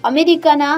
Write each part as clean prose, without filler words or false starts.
અમેરિકાના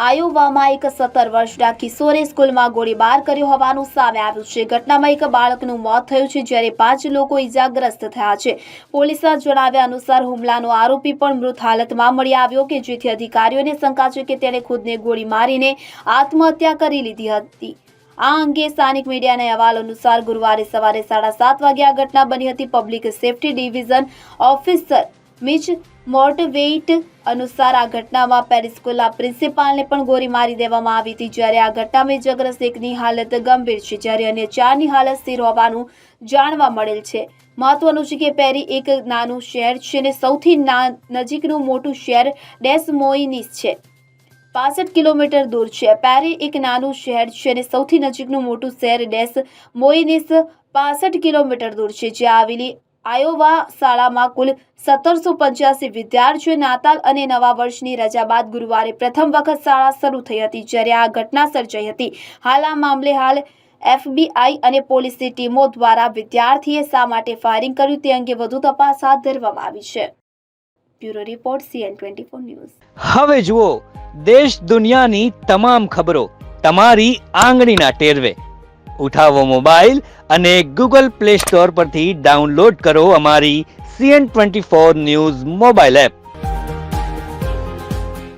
આયોવામાં એક 17 વર્ષના કિશોરે સ્કૂલમાં ગોળીબાર કર્યો હોવાનું સામે આવ્યું છે. ઘટનામાં એક બાળકનું મોત થયું છે જ્યારે 5 લોકો ઇજાગ્રસ્ત થયા છે. પોલીસના જણાવ્યા અનુસાર હુમલાનો આરોપી પણ મૃત હાલતમાં મળી આવ્યો કે જેથી અધિકારીઓને શંકા છે કે તેણે ખુદને ગોળી મારીને આત્મહત્યા કરી લીધી હતી. આ અંગે સ્થાનિક મીડિયાના અહેવાલ અનુસાર ગુરુવારે સવારે 7:30 વાગે આ ઘટના બની હતી. પબ્લિક સેફ્ટી ડિવિઝન ઓફિસર મિચ મોર્ટવેઇટ અનુસાર આ ઘટનામાં પેરિસ સ્કૂલના પ્રિન્સિપાલને પણ ગોળી મારી દેવામાં આવી હતી. જ્યારે આ ઘટનામાં ઇજાગ્રસ્ત એકની હાલત ગંભીર છે જ્યારે અન્ય 4ની હાલત સ્થિર હોવાનું જાણવા મળેલ છે. મહત્વનું છે કે પેરી એક નાનું શહેર છે અને સૌથી નજીકનું મોટું શહેર ડેસ મોઇનિસ છે. 65 કિલોમીટર દૂર છે. પેરી એક નાનું શહેર છે અને સૌથી નજીકનું મોટું શહેર ડેસ મોઇનિસ 65 કિલોમીટર દૂર છે. જ્યાં આવેલી આયોવા શાળામાં કુલ 1785 વિદ્યાર્થીઓ નાતાલ અને નવા વર્ષની રજા બાદ ગુરુવારે પ્રથમ વખત શાળા શરૂ થઈ હતી જ્યારે આ ઘટના સર્જાઈ હતી. આ મામલે FBI અને પોલીસની ટીમો દ્વારા વિદ્યાર્થીએ શા માટે ફાયરિંગ કર્યું તે અંગે વધુ તપાસ હાથ ધરવામાં આવી છે. Bureau report CN24 news. હવે જુઓ દેશ દુનિયાની તમામ ખબરો તમારી આંગળીના ટેરવે. ઉઠાવો મોબાઈલ અને Google Play Store પરથી ડાઉનલોડ કરો અમારી CN24 ન્યૂઝ મોબાઈલ એપ.